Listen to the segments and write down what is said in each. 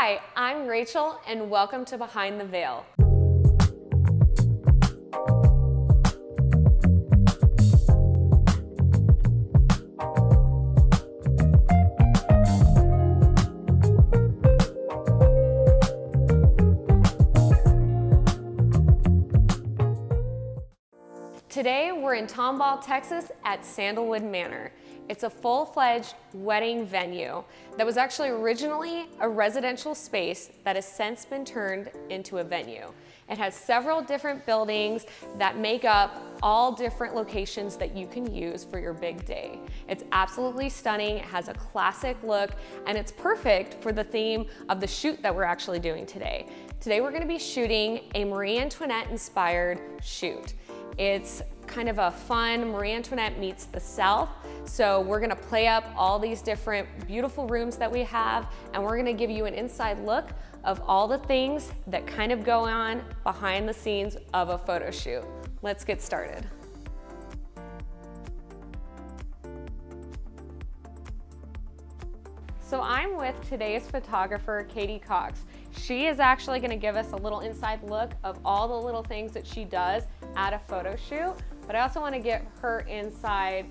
Hi, I'm Rachel, and welcome to Behind the Veil. Today, we're in Tomball, Texas at Sandlewood Manor. It's a full-fledged wedding venue that was actually originally a residential space that has since been turned into a venue. It has several different buildings that make up all different locations that you can use for your big day. It's absolutely stunning, it has a classic look, and it's perfect for the theme of the shoot that we're actually doing today. Today we're gonna be shooting a Marie Antoinette inspired shoot. It's kind of a fun Marie Antoinette meets the South. So we're gonna play up all these different beautiful rooms that we have, and we're gonna give you an inside look of all the things that kind of go on behind the scenes of a photo shoot. Let's get started. So I'm with today's photographer, Katy Cox. She is actually gonna give us a little inside look of all the little things that she does at a photo shoot, but I also wanna get her inside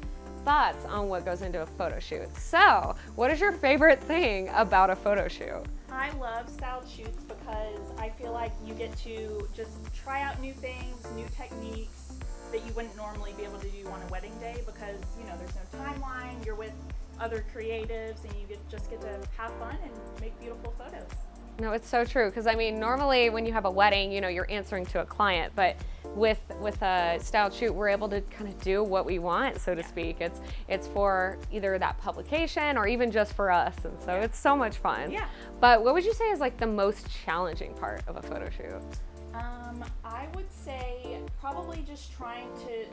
thoughts on what goes into a photo shoot. So, what is your favorite thing about a photo shoot? I love styled shoots because I feel like you get to just try out new things, new techniques that you wouldn't normally be able to do on a wedding day because, you know, there's no timeline, you're with other creatives, and you just get to have fun and make beautiful photos. No, it's so true, because I mean, normally when you have a wedding, you know, you're answering to a client, but with a styled shoot, we're able to kind of do what we want, so to speak. It's for either that publication or even just for us, and so it's so much fun. Yeah. But what would you say is like the most challenging part of a photo shoot? I would say probably just trying to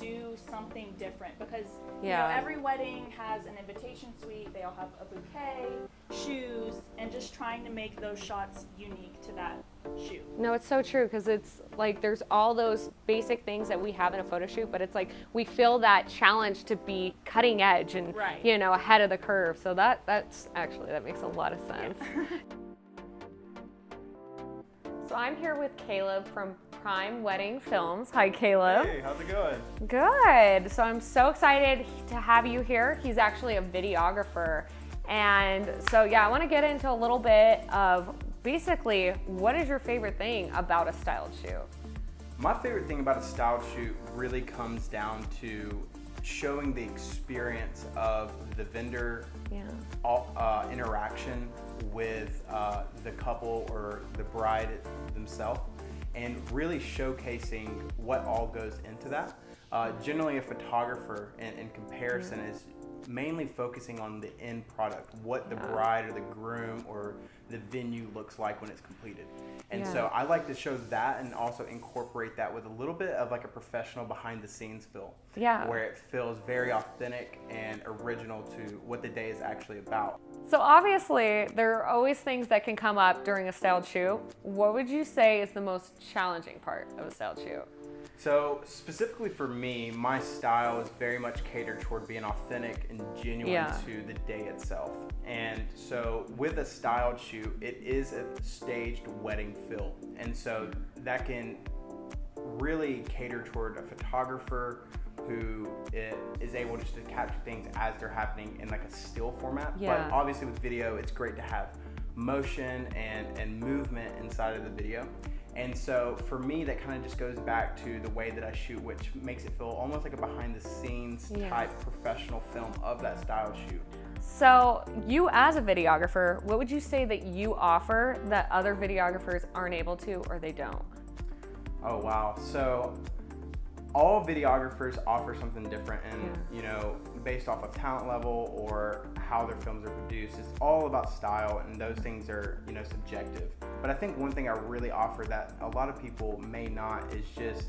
do something different because you know, every wedding has an invitation suite, they all have a bouquet, shoes, and just trying to make those shots unique to that shoot. No, it's so true, because it's like there's all those basic things that we have in a photo shoot, but it's like we feel that challenge to be cutting edge and you know, ahead of the curve. So that makes a lot of sense. Yeah. So I'm here with Caleb from Prime Wedding Films. Hi, Caleb. Hey, how's it going? Good. So I'm so excited to have you here. He's actually a videographer. And so, yeah, I want to get into a little bit of basically what is your favorite thing about a styled shoot? My favorite thing about a styled shoot really comes down to showing the experience of the vendor interaction with the couple or the bride themselves, and really showcasing what all goes into that. Generally, a photographer in comparison is mainly focusing on the end product, what the bride or the groom or the venue looks like when it's completed. And so I like to show that and also incorporate that with a little bit of like a professional behind the scenes feel. Where it feels very authentic and original to what the day is actually about. So obviously, there are always things that can come up during a styled shoot. What would you say is the most challenging part of a styled shoot? So specifically for me, my style is very much catered toward being authentic and genuine to the day itself. And so with a styled shoot, it is a staged wedding feel. And so that can really cater toward a photographer who is able just to capture things as they're happening in like a still format. But obviously with video, it's great to have motion and movement inside of the video. And so for me, that kind of just goes back to the way that I shoot, which makes it feel almost like a behind the scenes type professional film of that style shoot. So you as a videographer, what would you say that you offer that other videographers aren't able to or they don't? Oh, wow. So all videographers offer something different, and you know, based off of talent level or how their films are produced, it's all about style, and those things are, you know, subjective. But I think one thing I really offer that a lot of people may not is just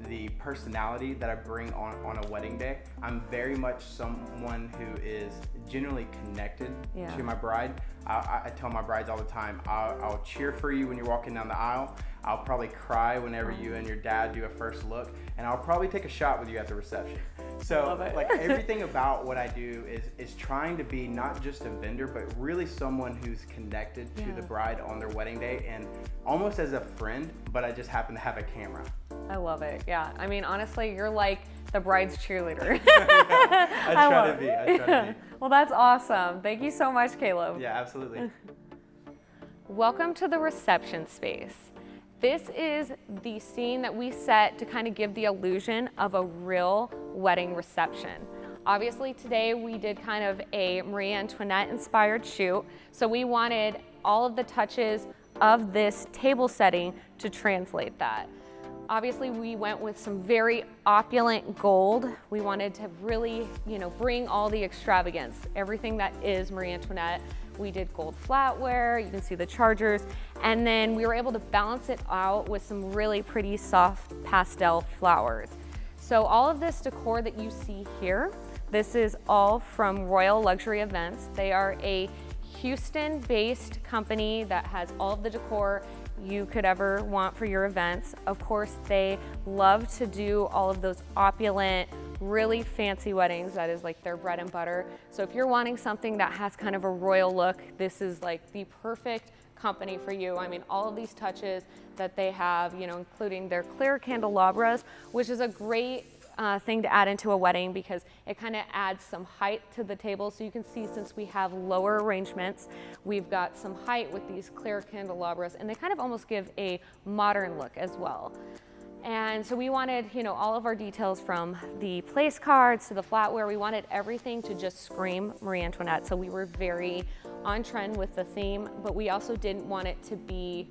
the personality that I bring on a wedding day. I'm very much someone who is genuinely connected to my bride. I tell my brides all the time, I'll cheer for you when you're walking down the aisle. I'll probably cry whenever you and your dad do a first look, and I'll probably take a shot with you at the reception. So Love it. like everything about what I do is trying to be not just a vendor, but really someone who's connected to the bride on their wedding day, and almost as a friend, but I just happen to have a camera. I love it. Yeah. I mean, honestly, you're like the bride's cheerleader. I try to be. Well, that's awesome. Thank you so much, Caleb. Yeah, absolutely. Welcome to the reception space. This is the scene that we set to kind of give the illusion of a real wedding reception. Obviously today we did kind of a Marie Antoinette inspired shoot, so we wanted all of the touches of this table setting to translate that. Obviously we went with some very opulent gold. We wanted to really, bring all the extravagance, everything that is Marie Antoinette. We did gold flatware, you can see the chargers, and then we were able to balance it out with some really pretty soft pastel flowers. So all of this decor that you see here, this is all from Royal Luxury Events. They are a Houston-based company that has all of the decor you could ever want for your events. Of course, they love to do all of those opulent, really fancy weddings. That is like their bread and butter. So if you're wanting something that has kind of a royal look, this is like the perfect company for you. I mean, all of these touches that they have, including their clear candelabras, which is a great thing to add into a wedding because it kind of adds some height to the table. So you can see, since we have lower arrangements, we've got some height with these clear candelabras, and they kind of almost give a modern look as well. And so we wanted, all of our details, from the place cards to the flatware. We wanted everything to just scream Marie Antoinette. So we were very on trend with the theme, but we also didn't want it to be,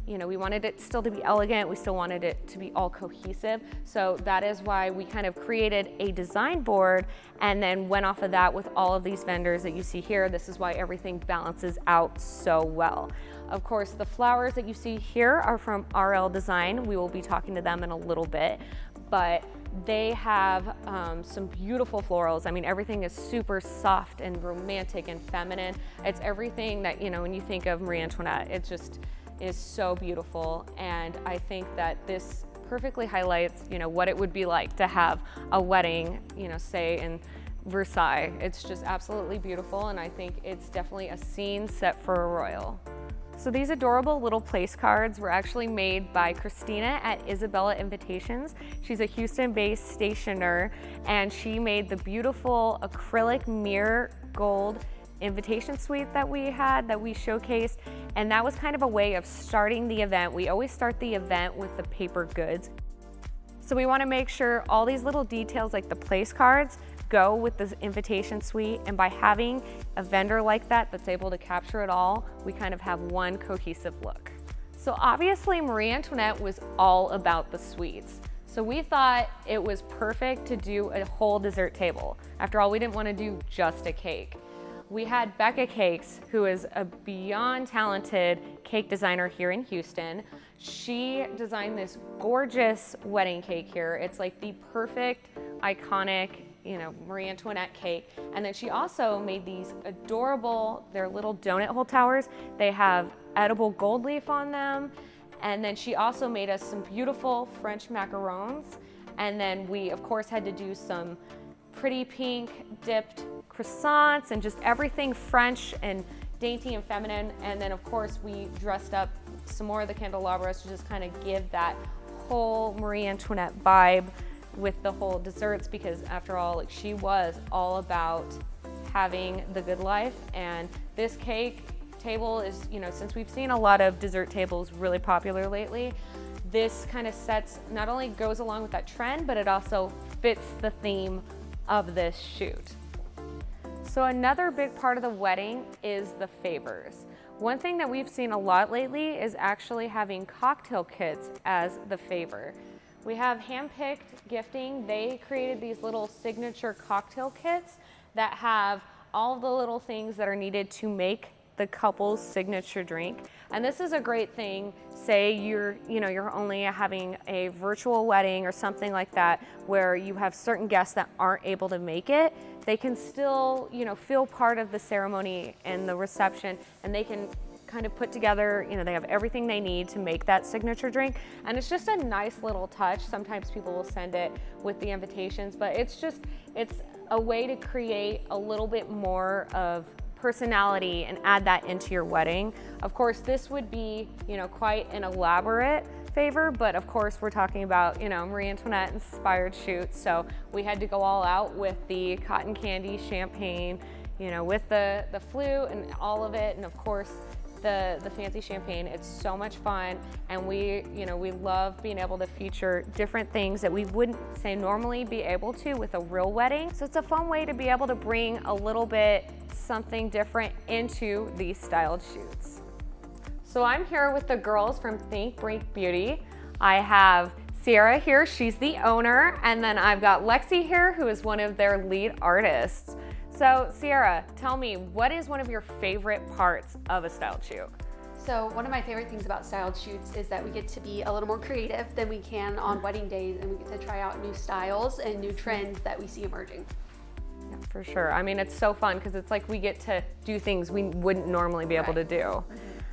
we wanted it still to be elegant. We still wanted it to be all cohesive. So that is why we kind of created a design board and then went off of that with all of these vendors that you see here. This is why everything balances out so well. Of course, the flowers that you see here are from RL Design. We will be talking to them in a little bit, but they have some beautiful florals. I mean, everything is super soft and romantic and feminine. It's everything that, when you think of Marie Antoinette, it just is so beautiful. And I think that this perfectly highlights, what it would be like to have a wedding, say in Versailles. It's just absolutely beautiful, and I think it's definitely a scene set for a royal. So these adorable little place cards were actually made by Christina at Isabella Invitations. She's a Houston-based stationer, and she made the beautiful acrylic mirror gold invitation suite that we showcased, and that was kind of a way of starting the event. We always start the event with the paper goods. So we want to make sure all these little details, like the place cards, go with this invitation suite, and by having a vendor like that that's able to capture it all, we kind of have one cohesive look. So obviously Marie Antoinette was all about the sweets. So we thought it was perfect to do a whole dessert table. After all, we didn't want to do just a cake. We had Becca Cakes, who is a beyond talented cake designer here in Houston. She designed this gorgeous wedding cake here. It's like the perfect, iconic, Marie Antoinette cake. And then she also made these adorable, they're little donut hole towers. They have edible gold leaf on them. And then she also made us some beautiful French macarons. And then we, of course, had to do some pretty pink dipped croissants and just everything French and dainty and feminine. And then, of course, we dressed up some more of the candelabras to just kind of give that whole Marie Antoinette vibe with the whole desserts, because after all, she was all about having the good life. And this cake table is, since we've seen a lot of dessert tables really popular lately, this kind of not only goes along with that trend, but it also fits the theme of this shoot. So another big part of the wedding is the favors. One thing that we've seen a lot lately is actually having cocktail kits as the favor. We have Handpicked Gifting. They created these little signature cocktail kits that have all the little things that are needed to make the couple's signature drink. And this is a great thing. Say you're only having a virtual wedding or something like that, where you have certain guests that aren't able to make it. They can still, feel part of the ceremony and the reception, and they can kind of put together, you know, they have everything they need to make that signature drink. And it's just a nice little touch. Sometimes people will send it with the invitations, but it's a way to create a little bit more of personality and add that into your wedding. Of course, this would be, you know, quite an elaborate favor, but of course we're talking about, you know, Marie Antoinette inspired shoot. So we had to go all out with the cotton candy champagne, you know, with the flute and all of it. And of course, the fancy champagne. It's so much fun, and we love being able to feature different things that we wouldn't say normally be able to with a real wedding. So it's a fun way to be able to bring a little bit something different into these styled shoots. So I'm here with the girls from Brink Beauty. I have Sierra here, she's the owner, and then I've got Lexi here, who is one of their lead artists. So Sierra, tell me, what is one of your favorite parts of a styled shoot? So one of my favorite things about styled shoots is that we get to be a little more creative than we can on wedding days, and we get to try out new styles and new trends that we see emerging. Yeah, for sure. I mean, it's so fun because it's like we get to do things we wouldn't normally be able to do.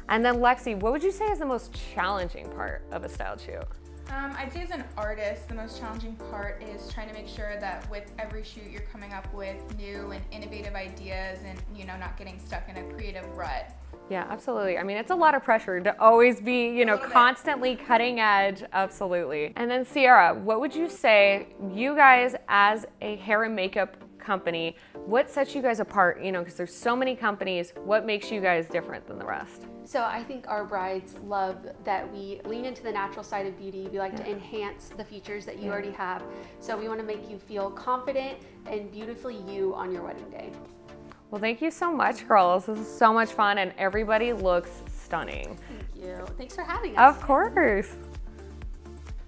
And then Lexi, what would you say is the most challenging part of a styled shoot? I'd say as an artist, the most challenging part is trying to make sure that with every shoot you're coming up with new and innovative ideas and, you know, not getting stuck in a creative rut. Yeah, absolutely. I mean, it's a lot of pressure to always be, you know, constantly cutting edge. Absolutely. And then Sierra, what would you say, you guys as a hair and makeup company, what sets you guys apart? You know, because there's so many companies, what makes you guys different than the rest? So I think our brides love that we lean into the natural side of beauty. We like to enhance the features that you already have. So we want to make you feel confident and beautifully you on your wedding day. Well, thank you so much, girls. This is so much fun, and everybody looks stunning. Thank you. Thanks for having us. Of course.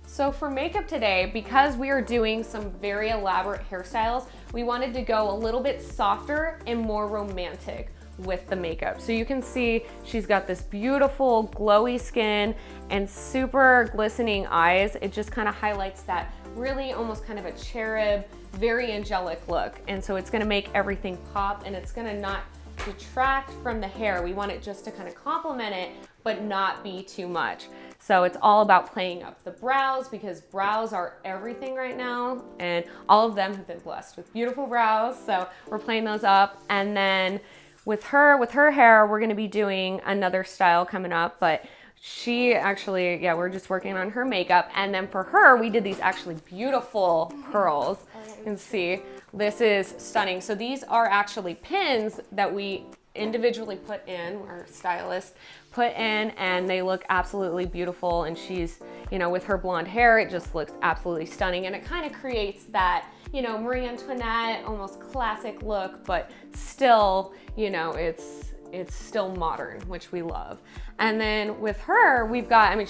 So for makeup today, because we are doing some very elaborate hairstyles, we wanted to go a little bit softer and more romantic with the makeup. So you can see she's got this beautiful glowy skin and super glistening eyes. It just kind of highlights that really almost kind of a cherub, very angelic look. And so it's gonna make everything pop, and it's gonna not detract from the hair. We want it just to kind of complement it, but not be too much. So it's all about playing up the brows, because brows are everything right now, and all of them have been blessed with beautiful brows. So we're playing those up. And then with her hair, we're gonna be doing another style coming up, but she actually, we're just working on her makeup. And then for her, we did these actually beautiful curls. You can see, this is stunning. So these are actually pins that we individually put in, our stylist put in, and they look absolutely beautiful. And she's, you know, with her blonde hair, it just looks absolutely stunning. And it kind of creates that, you know, Marie Antoinette, almost classic look, but still, you know, it's still modern, which we love. And then with her, we've got, I mean,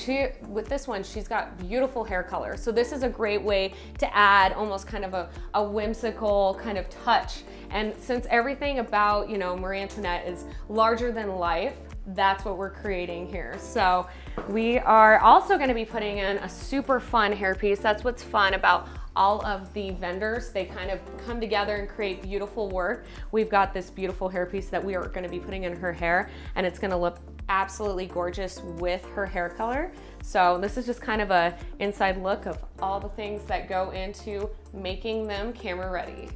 with this one, she's got beautiful hair color. So this is a great way to add almost kind of a whimsical kind of touch. And since everything about, you know, Marie Antoinette is larger than life, that's what we're creating here. So we are also gonna be putting in a super fun hairpiece. That's what's fun about all of the vendors. They kind of come together and create beautiful work. We've got this beautiful hairpiece that we are gonna be putting in her hair, and it's gonna look absolutely gorgeous with her hair color. So this is just kind of a inside look of all the things that go into making them camera ready.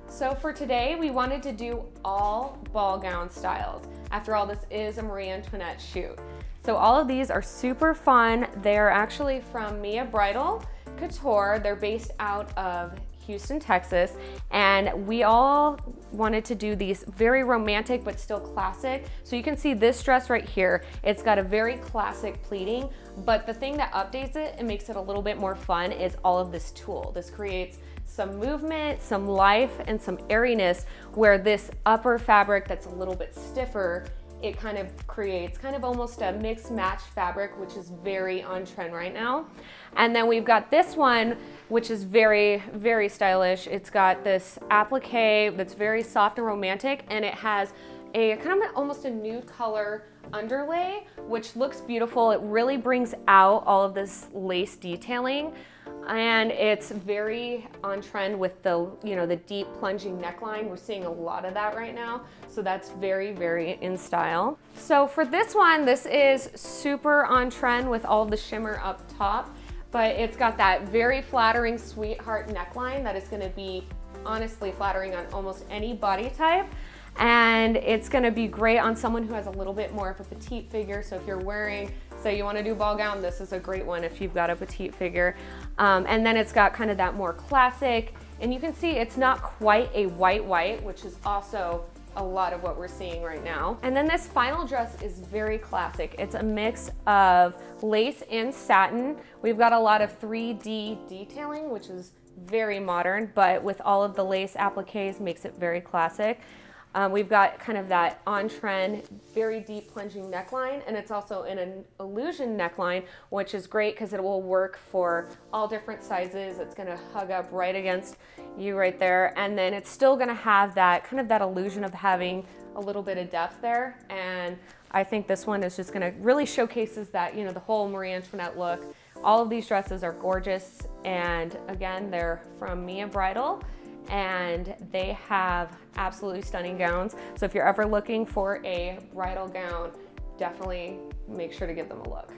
So for today, we wanted to do all ball gown styles. After all, this is a Marie Antoinette shoot. So all of these are super fun. They're actually from Bridal, Couture. They're based out of Houston, Texas, and we all wanted to do these very romantic but still classic. So you can see this dress right here. It's got a very classic pleating, but the thing that updates it and makes it a little bit more fun is all of this tulle. This creates some movement, some life, and some airiness, where this upper fabric that's a little bit stiffer, it kind of creates kind of almost a mixed match fabric, which is very on trend right now. And then we've got this one, which is very, very stylish. It's got this applique that's very soft and romantic, and it has a kind of almost a nude color underlay, which looks beautiful. It really brings out all of this lace detailing, and it's very on trend with the, you know, the deep plunging neckline. We're seeing a lot of that right now, so that's very, very in style. So for this one, this is super on trend with all of the shimmer up top, but it's got that very flattering sweetheart neckline that is going to be honestly flattering on almost any body type. And it's gonna be great on someone who has a little bit more of a petite figure. So if you're wearing, say you wanna do ball gown, this is a great one if you've got a petite figure. And then it's got kind of that more classic, and you can see it's not quite a white, which is also a lot of what we're seeing right now. And then this final dress is very classic. It's a mix of lace and satin. We've got a lot of 3D detailing, which is very modern, but with all of the lace appliques makes it very classic. We've got kind of that on-trend, very deep plunging neckline, and it's also in an illusion neckline, which is great because it will work for all different sizes. It's gonna hug up right against you right there, and then it's still gonna have that kind of that illusion of having a little bit of depth there. And I think this one is just gonna really showcases that, you know, the whole Marie Antoinette look. All of these dresses are gorgeous, and again, they're from Mia Bridal, and they have absolutely stunning gowns. So if you're ever looking for a bridal gown, definitely make sure to give them a look.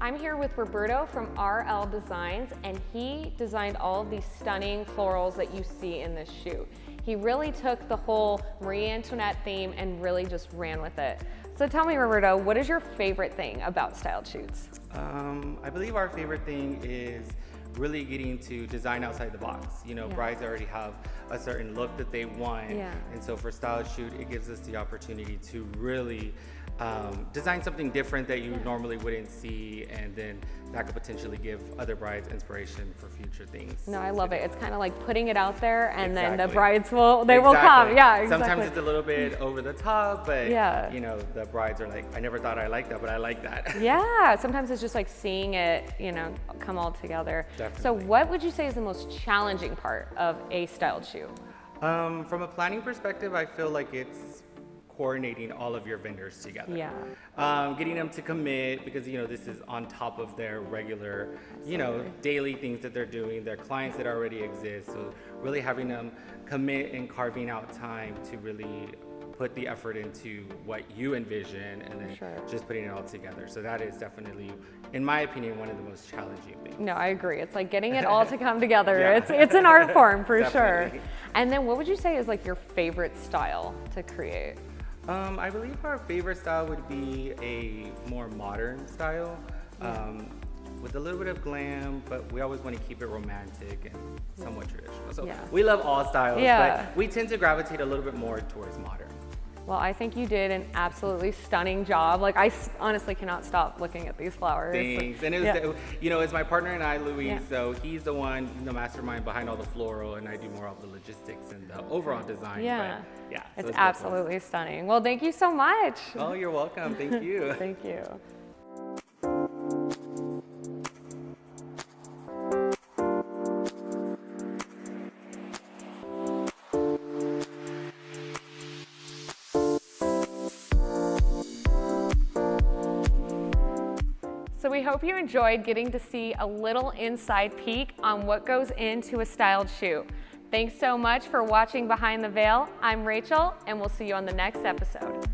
I'm here with Roberto from RL Designs, and he designed all of these stunning florals that you see in this shoot. He really took the whole Marie Antoinette theme and really just ran with it. So tell me, Roberto, what is your favorite thing about styled shoots? I believe our favorite thing is really getting to design outside the box. You know, brides already have a certain look that they want, and so for styled shoot, it gives us the opportunity to really design something different that you normally wouldn't see, and then that could potentially give other brides inspiration for future things. No, I love it. It's kind of like putting it out there, and then the Exactly. brides will come. Yeah, exactly. Sometimes it's a little bit over the top, but you know, the brides are like, I never thought I liked that, but I like that. Yeah, sometimes it's just like seeing it, you know, come all together. Definitely. So what would you say is the most challenging part of a styled shoot? From a planning perspective, I feel like it's coordinating all of your vendors together. Yeah. Getting them to commit, because you know this is on top of their regular, you know, daily things that they're doing, their clients that already exist. So really having them commit and carving out time to really put the effort into what you envision, and then just putting it all together. So that is definitely, in my opinion, one of the most challenging things. No, I agree. It's like getting it all to come together. It's an art form for sure. Definitely. And then what would you say is like your favorite style to create? I believe our favorite style would be a more modern style, with a little bit of glam, but we always want to keep it romantic and somewhat traditional. So we love all styles, but we tend to gravitate a little bit more towards modern. Well, I think you did an absolutely stunning job. Like, I honestly cannot stop looking at these flowers. Thanks. And it was, you know, it's my partner and I, Louis, so he's the one, the mastermind behind all the floral, and I do more of the logistics and the overall design. Yeah. But, yeah. It's absolutely stunning. Well, thank you so much. Oh, you're welcome. Thank you. Thank you. So we hope you enjoyed getting to see a little inside peek on what goes into a styled shoot. Thanks so much for watching Behind the Veil. I'm Rachel, and we'll see you on the next episode.